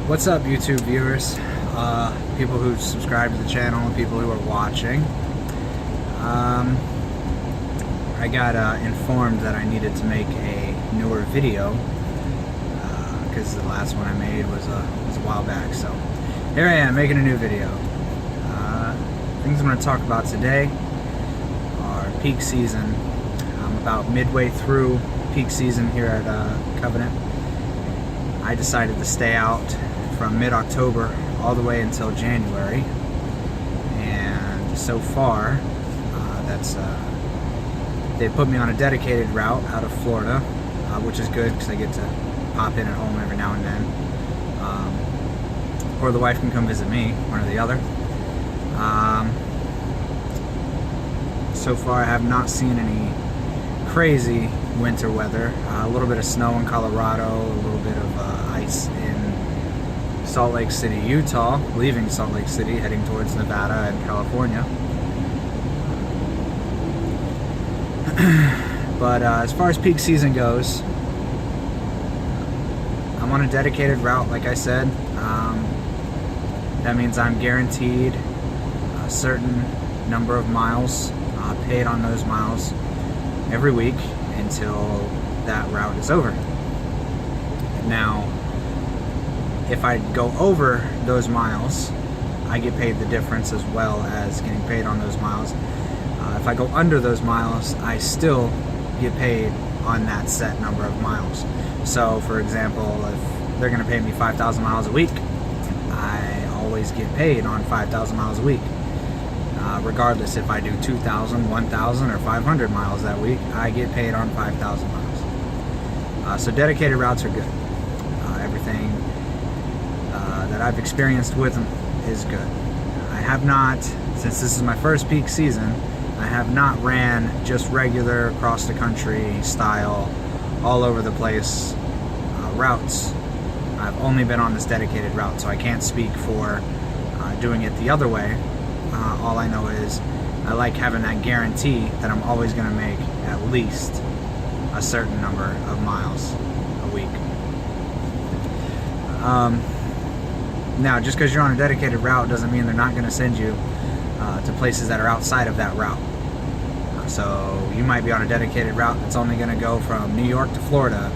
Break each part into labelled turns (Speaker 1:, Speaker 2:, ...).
Speaker 1: What's up, YouTube viewers, people who subscribe to the channel, and people who are watching. I got informed that I needed to make a newer video because the last one I made was a while back. So here I am making a new video. Things I'm going to talk about today are peak season. I'm about midway through peak season here at Covenant. I decided to stay out from mid-October all the way until January, and so far they put me on a dedicated route out of Florida, which is good because I get to pop in at home every now and then, or the wife can come visit me, one or the other. So far I have not seen any crazy winter weather. A little bit of snow in Colorado, a little bit of ice in Salt Lake City, Utah, leaving Salt Lake City, heading towards Nevada and California. But as far as peak season goes, I'm on a dedicated route, like I said. That means I'm guaranteed a certain number of miles, paid on those miles every week until that route is over. Now, if I go over those miles, I get paid the difference as well as getting paid on those miles. If I go under those miles, I still get paid on that set number of miles. So, for example, if they're going to pay me 5,000 miles a week, I always get paid on 5,000 miles a week. Regardless if I do 2,000, 1,000, or 500 miles that week, I get paid on 5,000 miles. So dedicated routes are good. Everything that I've experienced with them is good. I have not, since this is my first peak season, I have not ran just regular across the country style, all over the place routes. I've only been on this dedicated route, so I can't speak for doing it the other way. All I know is I like having that guarantee that I'm always going to make at least a certain number of miles a week. Now, just because you're on a dedicated route doesn't mean they're not going to send you to places that are outside of that route. So you might be on a dedicated route that's only going to go from New York to Florida,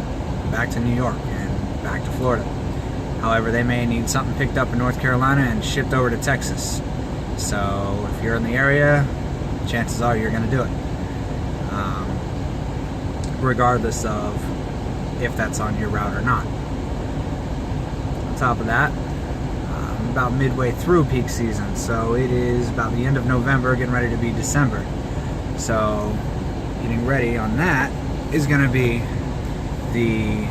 Speaker 1: back to New York, and back to Florida. However, they may need something picked up in North Carolina and shipped over to Texas. So if you're in the area, chances are you're going to do it, regardless of if that's on your route or not. On top of that, I'm about midway through peak season, so it is about the end of November, getting ready to be December. So getting ready on that is going to be the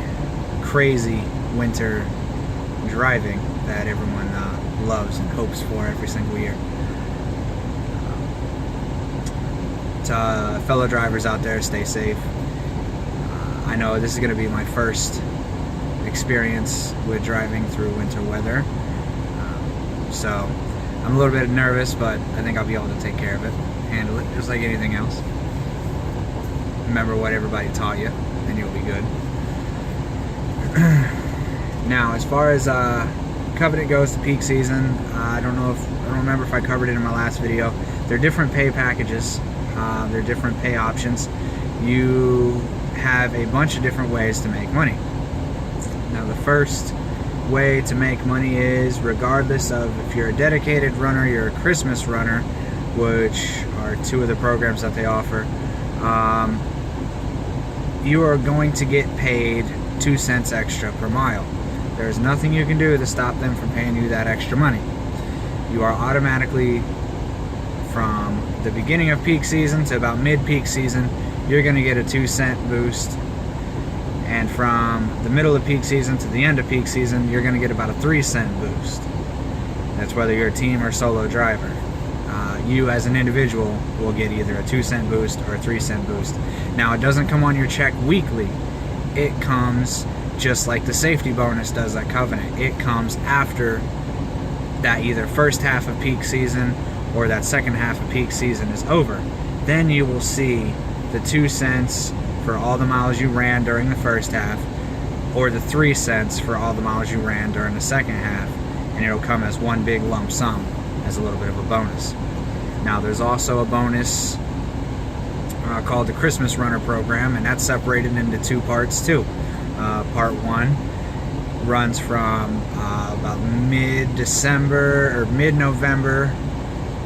Speaker 1: crazy winter driving that everyone loves and hopes for every single year. To fellow drivers out there, stay safe. I know this is going to be my first experience with driving through winter weather, so I'm a little bit nervous, but I think I'll be able to take care of it, handle it just like anything else. Remember what everybody taught you, and you'll be good. Now, as far as Covenant goes to peak season, I don't remember if I covered it in my last video. There are different pay packages. There are different pay options. You have a bunch of different ways to make money. Now, the first way to make money is, regardless of if you're a dedicated runner, you're a Christmas runner, which are two of the programs that they offer, you are going to get paid 2 cents extra per mile. There's nothing you can do to stop them from paying you that extra money. You are automatically, from the beginning of peak season to about mid-peak season, you're going to get a 2 cent boost. And from the middle of peak season to the end of peak season, you're going to get about a 3 cent boost. That's whether you're a team or solo driver. You as an individual will get either a 2 cent boost or a 3 cent boost. Now, it doesn't come on your check weekly. It comes just like the safety bonus does at Covenant. It comes after that either first half of peak season or that second half of peak season is over. Then you will see the 2 cents for all the miles you ran during the first half, or the 3 cents for all the miles you ran during the second half, and it'll come as one big lump sum as a little bit of a bonus. Now there's also a bonus called the Christmas Runner Program, and that's separated into 2 parts too. Part 1 runs from about mid-December or mid-November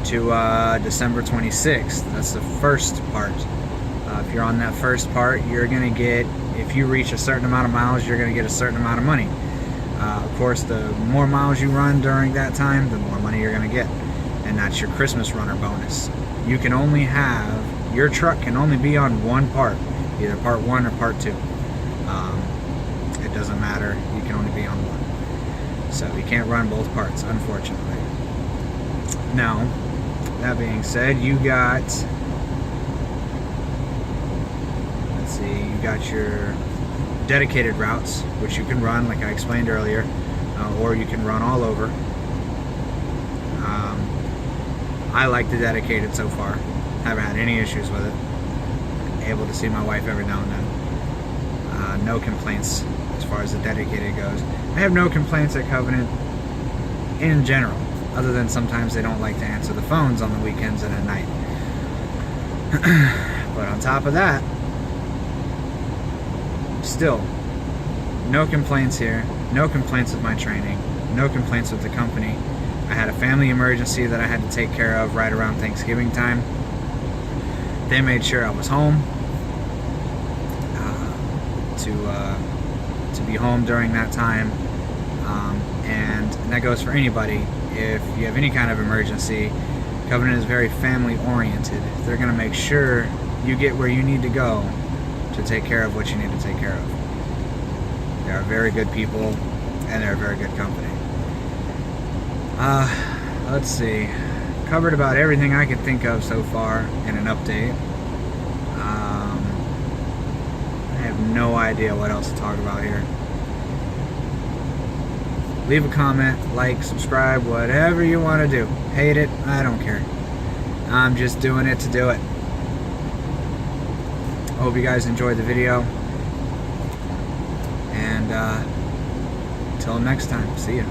Speaker 1: to December 26th. That's the first part. If you're on that first part, you're gonna get, if you reach a certain amount of miles, you're gonna get a certain amount of money. Of course, the more miles you run during that time, the more money you're gonna get, and that's your Christmas Runner bonus. You can only have, your truck can only be on one part, either part 1 or part 2. It doesn't matter, you can only be on one. So you can't run both parts, unfortunately. Now, that being said, you got, let's see, you got your dedicated routes, which you can run, like I explained earlier, or you can run all over. I like the dedicated so far. Haven't had any issues with it. Able to see my wife every now and then. No complaints as far as the dedicated goes. I have no complaints at Covenant in general, other than sometimes they don't like to answer the phones on the weekends and at night. But on top of that, still, no complaints here, no complaints with my training, no complaints with the company. I had a family emergency that I had to take care of right around Thanksgiving time. They made sure I was home, to be home during that time, and that goes for anybody. If you have any kind of emergency, Covenant is very family oriented. They're going to make sure you get where you need to go to take care of what you need to take care of. They are very good people, and they're a very good company. Let's see, covered about everything I could think of so far in an update. I have no idea what else to talk about here. Leave a comment, like, subscribe, whatever you want to do. Hate it, I don't care. I'm just doing it to do it. Hope you guys enjoyed the video. And until next time, see ya.